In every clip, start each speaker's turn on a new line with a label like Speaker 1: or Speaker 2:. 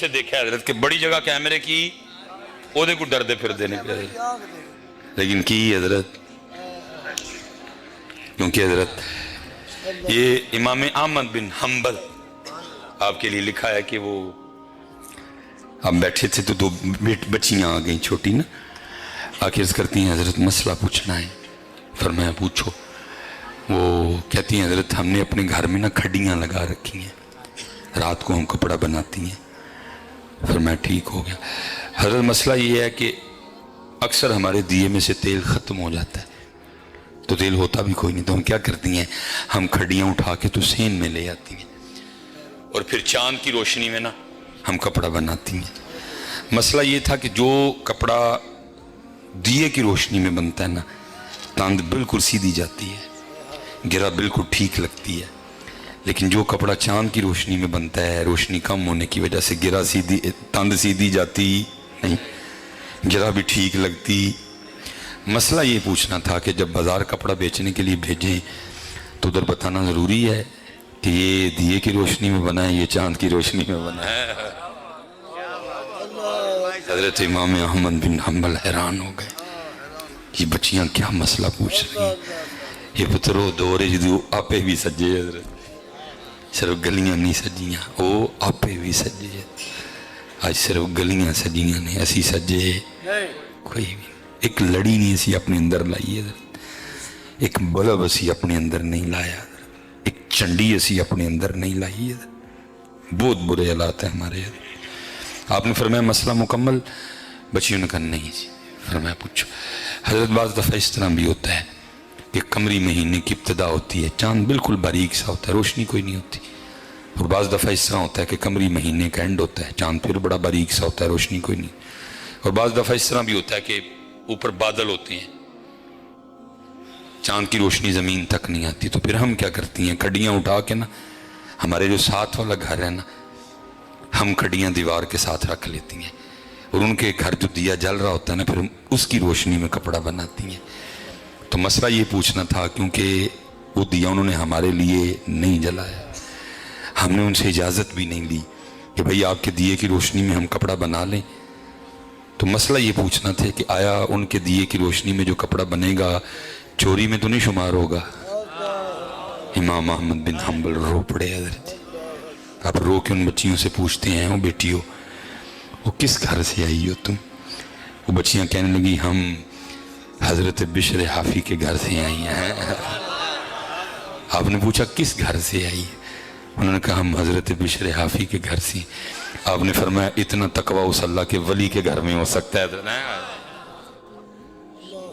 Speaker 1: سے دیکھا ہے حضرت کہ بڑی جگہ کیمرے کی وہ کو ڈردے پھر دینے پہ لیکن کی حضرت کیونکہ حضرت یہ امام احمد بن حنبل آپ کے لیے لکھا ہے کہ وہ آپ بیٹھے تھے تو دو بچیاں آ گئیں چھوٹی نا، آخر کرتی ہیں حضرت مسئلہ پوچھنا ہے. فرمایا پوچھو. وہ کہتی ہیں حضرت ہم نے اپنے گھر میں نا کھڈیاں لگا رکھی ہیں، رات کو ہم کپڑا بناتی ہیں. فرمایا ٹھیک ہو گیا. حضرت مسئلہ یہ ہے کہ اکثر ہمارے دیے میں سے تیل ختم ہو جاتا ہے تو تیل ہوتا بھی کوئی نہیں، تو ہم کیا کرتی ہیں، ہم کھڈیاں اٹھا کے تو سین میں لے آتی ہیں اور پھر چاند کی روشنی میں نا ہم کپڑا بناتی ہیں. مسئلہ یہ تھا کہ جو کپڑا دیے کی روشنی میں بنتا ہے نا، تاند بالکل سیدھی جاتی ہے، گرا بالکل ٹھیک لگتی ہے، لیکن جو کپڑا چاند کی روشنی میں بنتا ہے، روشنی کم ہونے کی وجہ سے گرا سیدھی، تاند سیدھی جاتی نہیں، گرا بھی ٹھیک لگتی. مسئلہ یہ پوچھنا تھا کہ جب بازار کپڑا بیچنے کے لیے بھیجیں تو ادھر بتانا ضروری ہے کہ یہ دیے کی روشنی میں بنا ہے، یہ چاند کی روشنی میں بنا ہے. حضرت امام احمد بن حنبل حیران ہو گئے، یہ بچیاں کیا مسئلہ پوچھ رہی ہیں. یہ پترو دورے جدو آپے بھی سجے حضرت، صرف گلیاں نہیں سجیاں، وہ آپے بھی سجے. آج صرف گلیاں سجیاں نے، اسی سجے کوئی بھی ایک لڑی نہیں اسی اپنے اندر لائی حضرت، ایک بلب اسی اپنے اندر نہیں لایا حضرت، ایک چنڈی اسی اپنے اندر نہیں لائی حضرت. بہت برے حالات ہیں ہمارے حضرت. آپ نے فرمایا مسئلہ مکمل؟ بچیوں نے کہا نہیں جی. فرمایا پوچھو. حضرت بعض دفعہ اس طرح بھی ہوتا ہے کہ قمری مہینے کی ابتدا ہوتی ہے، چاند بالکل باریک سا ہوتا ہے، روشنی کوئی نہیں ہوتی، اور بعض دفعہ اس طرح ہوتا ہے کہ قمری مہینے کا اینڈ ہوتا ہے، چاند پھر بڑا باریک سا ہوتا ہے، روشنی کوئی نہیں. اور بعض دفعہ اس طرح بھی ہوتا ہے کہ اوپر بادل ہوتے ہیں، چاند کی روشنی زمین تک نہیں آتی. تو پھر ہم کیا کرتی ہیں، کھڈیاں اٹھا کے نا، ہمارے جو ساتھ والا گھر ہے نا، ہم کھڈیاں دیوار کے ساتھ رکھ لیتی ہیں اور ان کے گھر جو دیا جل رہا ہوتا ہے نا، پھر اس کی روشنی میں کپڑا بناتی ہیں. تو مسئلہ یہ پوچھنا تھا کیونکہ وہ دیا انہوں نے ہمارے لیے نہیں جلایا، ہم نے ان سے اجازت بھی نہیں لی کہ بھئی آپ کے دیے کی روشنی میں ہم کپڑا بنا لیں. تو مسئلہ یہ پوچھنا تھا کہ آیا ان کے دیے کی روشنی میں جو کپڑا بنے گا چوری میں تو نہیں شمار ہوگا؟ امام احمد بن حنبل رو پڑے حضرت. آپ رو کے ان بچیوں سے پوچھتے ہیں، وہ بیٹیو وہ کس گھر سے آئی ہو تم؟ وہ بچیاں کہنے لگی ہم حضرت بشر حافی کے گھر سے آئی ہیں. آپ نے پوچھا کس گھر سے آئی؟ انہوں نے کہا ہم حضرت بشر حافی کے گھر سے. آپ نے فرمایا اتنا تقوی اس اللہ کے ولی کے گھر میں ہو سکتا ہے حضرت؟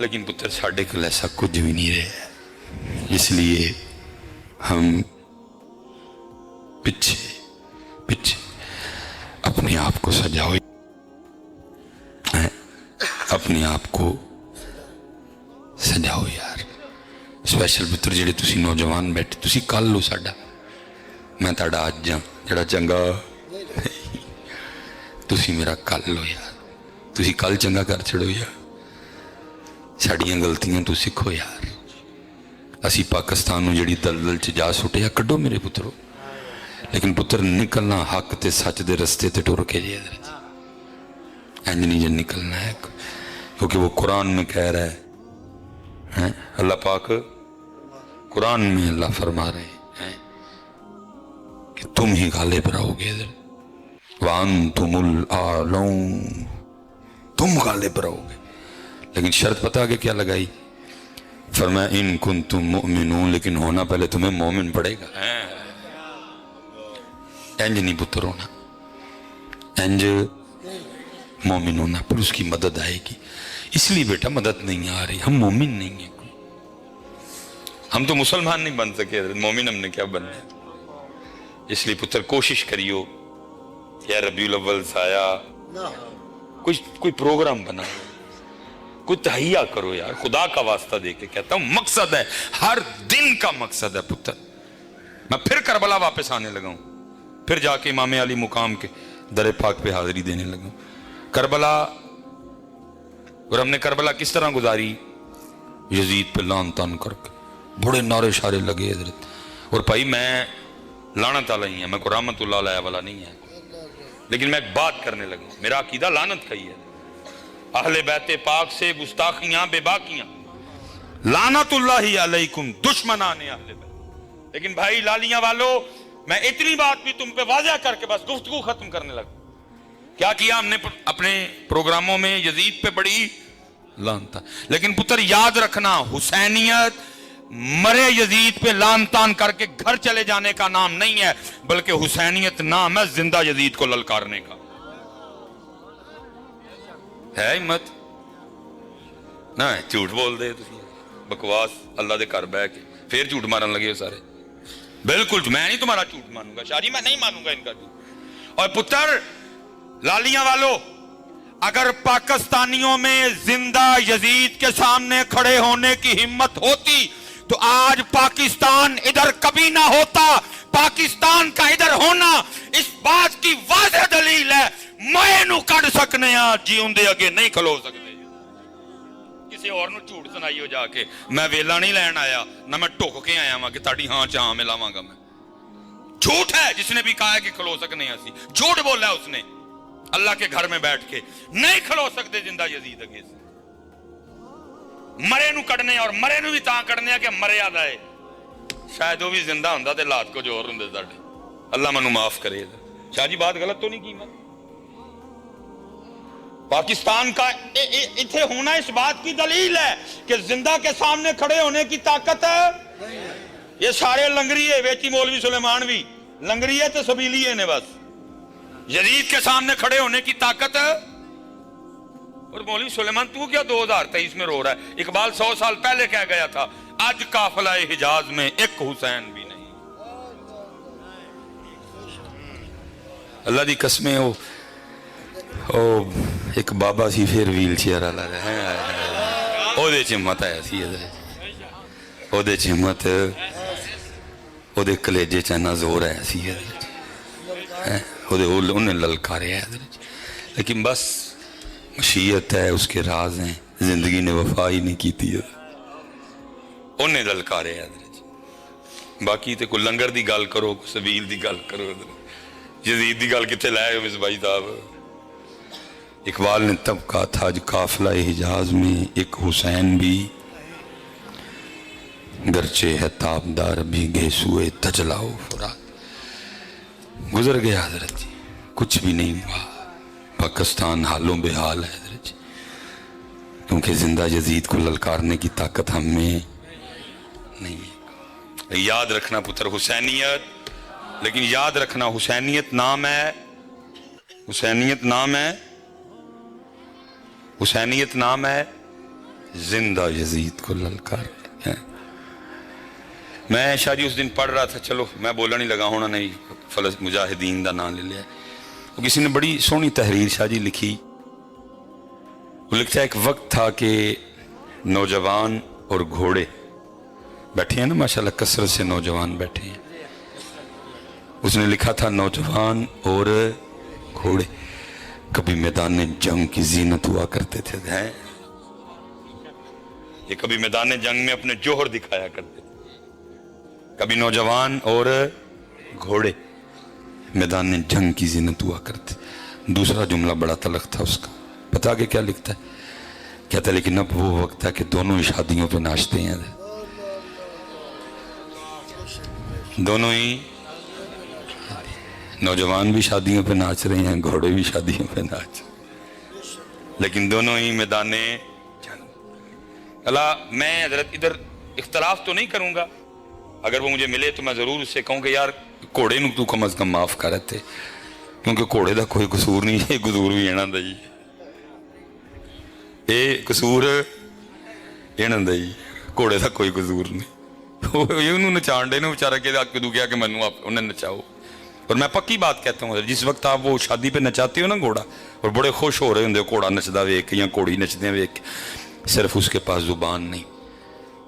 Speaker 1: لیکن پتر ساڑھے کل ایسا کچھ بھی نہیں رہے، اس لیے ہم پچھے اپنے آپ کو سجاؤ، اپنے آپ کو سجاؤ یار. سپیشل پتر جڑے تسی نوجوان بیٹھے، تسی کل لو ساڈا، میں تاڑا آج جاں جڑا چنگا، تسی میرا کل لو یار، تسی کل چنگا کر چھڑو یار. ساڑیاں غلطیاں تو سکھو یار. اسی پاکستانوں جڑی دلدل چ جا سٹیا کڈو میرے پترو، لیکن پتر نکلنا حق تے سچ دے رستے تے ٹر کے جی حضرت، انج نہیں جن نکلنا ہے، کیونکہ وہ قرآن میں کہہ رہا ہے، اللہ پاک قرآن میں اللہ فرما رہے ہیں کہ تم ہی غالب رہو گے حضرت، وَأَنْتُمُ الْأَعْلَوْنَ، تم غالب رہو گے. لیکن شرط پتہ آگے کیا لگائی؟ فرمایا ان کنتم مؤمنون، لیکن ہونا پہلے تمہیں مومن پڑے گا. انج نہیں پتر ہونا، انج مومن ہونا، پھر اس کی مدد آئے گی. اس لیے بیٹا مدد نہیں آ رہی، ہم مومن نہیں ہیں، ہم تو مسلمان نہیں بن سکے حضرت، مومن ہم نے کیا بننا ہے. اس لیے پتر کوشش کریو، یا ربیع الاول سایہ کوئی پروگرام بنا، کوئی تہیہ کرو یار، خدا کا واسطہ دے کے کہتا ہوں. مقصد ہے، ہر دن کا مقصد ہے پتر. میں پھر کربلا واپس آنے لگا ہوں، پھر جا کے امام علی مقام کے در پاک پہ حاضری دینے لگا ہوں. کربلا، اور ہم نے کربلا کس طرح گزاری؟ یزید پہ لان تان کر کے بڑے نعرے شارے لگے حضرت. اور بھائی میں لعنت علیہ ہی ہیں، میں کوئی رحمت اللہ علیہ والا نہیں ہے. لیکن میں ایک بات کرنے لگا، میرا عقیدہ لعنت کا ہی ہے، اہل بیت پاک سے گستاخیاں بے باکیاں، لعنت اللہ علیکم، دشمنان اہل بیت۔ لیکن بھائی لالیاں والو، میں اتنی بات بھی تم پہ واضح کر کے بس گفتگو ختم کرنے لگا۔ کیا کیا ہم نے اپنے پروگراموں میں؟ یزید پہ بڑی لعنت تھا، لیکن پتر یاد رکھنا، حسینیت مرے یزید پہ لعن تان کر کے گھر چلے جانے کا نام نہیں ہے، بلکہ حسینیت نام ہے زندہ یزید کو للکارنے کا۔ ہے ہمت نہ جھوٹ بول دے تسی، بکواس اللہ دے گھر بہ کے پھر جھوٹ مارن لگے ہو سارے۔ بالکل میں نہیں تمہارا جھوٹ مانوں گا شاہ جی، میں نہیں مانوں گا ان کا جھوٹ۔ اور پتر لالیاں والو، اگر پاکستانیوں میں زندہ یزید کے سامنے کھڑے ہونے کی ہمت ہوتی تو آج پاکستان ادھر کبھی نہ ہوتا۔ پاکستان کا ادھر ہونا اس بات کی واضح دلیل ہے، میں نو کڑ سکنے ہاں، جیون دے اگے نہیں کھلو سکتے۔ کسی اور نو جھوٹ سنائیو جا کے، میں ویلا نہیں لین آیا، نہ میں ٹوک کے آیا ہاں کہ تاڑی ہاں چاہاں میں لاواں گا۔ میں جھوٹ ہے جس نے بھی کہا ہے کہ کھلو سکنے ہاں، سی جھوٹ بولا اس نے۔ اللہ کے گھر میں بیٹھ کے نہیں کھلو سکتے زندہ یزید اگے سے، مرے نو کڑنے، اور مرے نو بھی تاں کڑنے کہ مرے آدھا ہے، شاید وہ بھی زندہ ہوندہ تے لات کو جوہر ہوندے ساڑھے۔ اللہ منو معاف کرے۔ شاہ جی بات غلط تو نہیں کی میں؟ پاکستان کا اتھے ہونا اس بات کی دلیل ہے کہ زندہ کے سامنے کھڑے ہونے کی طاقت ہے۔ یہ سارے لنگری ہے، ویچی مولوی سلیمان بھی لنگری ہے تو سبیلی ہے نے، بس یزید کے سامنے کھڑے ہونے کی طاقت ہے۔ اور مولوی سلیمان تو کیا 2023 میں رو رہا ہے؟ اقبال 100 سال پہلے کہہ گیا تھا، آج قافلہ حجاز میں ایک حسین بھی نہیں۔ اللہ دی قسمیں او ایک بابا سی پھر ویل چیئر والا ہے، او دے چمت آیا سی، او دے چمت، او دے کلیجے چانا زور آیا سی، انہیں للکارے ہے۔ لیکن بس مشیت ہے، اس کے راز ہیں، زندگی نے وفا ہی نہیں کی تھی، انہیں للکارے ہے۔ باقی تے کوئی لنگر دی گل کرو، کوئی سبیل دی گل کرو، یزید دی گل کتے لائے ہو مس بھائی صاحب؟ اقبال نے تب کہا تھا، جو قافلہ حجاز میں ایک حسین بھی، گرچہ ہے تابدار بھی گھیسوئے تجلاؤ فرات۔ گزر گیا حضرت جی، کچھ بھی نہیں ہوا، پاکستان حالوں بے حال ہے حضرت جی، کیونکہ زندہ یزید کو للکارنے کی طاقت ہم میں نہیں ہے۔ یاد رکھنا پتر حسینیت، لیکن یاد رکھنا حسینیت نام ہے، حسینیت نام ہے، حسینیت نام ہے زندہ یزید کو للکار ہے۔ میں شاہ جی اس دن پڑھ رہا تھا، چلو میں بولا نہیں لگا ہونا نہیں، مجاہدین دا نام لے لیا۔ کسی نے بڑی سونی تحریر شاہ جی لکھی، وہ لکھتا ہے ایک وقت تھا کہ نوجوان اور گھوڑے بیٹھے ہیں نا، ماشاءاللہ کثرت سے نوجوان بیٹھے ہیں۔ اس نے لکھا تھا نوجوان اور گھوڑے کبھی میدان جنگ کی زینت ہوا کرتے تھے، یہ کبھی میدان جنگ میں اپنے جوہر دکھایا کرتے تھے، کبھی نوجوان اور گھوڑے میدان جنگ کی زینت ہوا کرتے۔ دوسرا جملہ بڑا تلخ تھا اس کا، پتا کہ کیا لکھتا ہے؟ کہتا ہے لیکن اب وہ وقت ہے کہ دونوں ہی شادیوں پہ ناچتے ہیں، دونوں ہی، نوجوان بھی شادیوں پہ ناچ رہے ہیں، گھوڑے بھی شادیوں پہ ناچ، لیکن دونوں ہی میدان جنگ۔ اللہ میں حضرت ادھر اختلاف تو نہیں کروں گا، اگر وہ مجھے ملے تو میں ضرور اس سے کہوں کہ یار گھوڑے نو تو کم از کم معاف کر رہے، کیونکہ گھوڑے دا کوئی قصور نہیں، یہ قصور بھی اینا دا جی، یہ قصور اینا دا جی، گھوڑے دا کوئی قصور نہیں۔ یہ انہوں نچان دے نا بچارہ کہ دو کیا کہ منو آپ انہیں نچاؤ۔ اور میں پکی بات کہتا ہوں، جس وقت آپ وہ شادی پہ نچاتے ہو نا گھوڑا، اور بڑے خوش ہو رہے ہوں گھوڑا نچدا ویک یا گھوڑی نچدے ویک، صرف اس کے پاس زبان نہیں،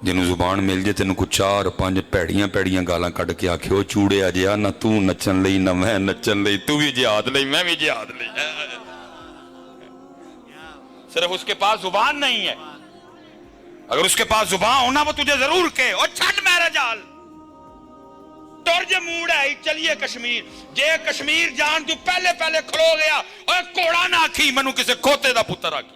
Speaker 1: جنہوں زبان مل جائے تینوں کچھ 4-5 پیڑیاں پیڑیاں گالاں کٹ کے آکھے ہو چوڑے آ جیا، نہ تو نچن لئی نہ میں نچن لئی، تو بھی جہاد لئی میں بھی جہاد لئی، صرف اس کے پاس زبان نہیں ہے۔ اگر اس کے پاس زبان ہونا وہ تجھے ضرور کہے اور چھٹ میرا جال، ਟੁਰ ਜੇ ਮੂਡ ਹੈ ਚਲੀਏ ਕਸ਼ਮੀਰ, ਜੇ ਕਸ਼ਮੀਰ ਜਾਣ ਤੋਂ ਪਹਿਲੇ ਪਹਿਲੇ ਖਲੋ ਗਿਆ ਓਏ ਘੋੜਾ ਨਾ ਆਖੀ ਮੈਨੂੰ ਕਿਸੇ ਖੋਤੇ ਦਾ ਪੁੱਤਰ ਆਖੀ।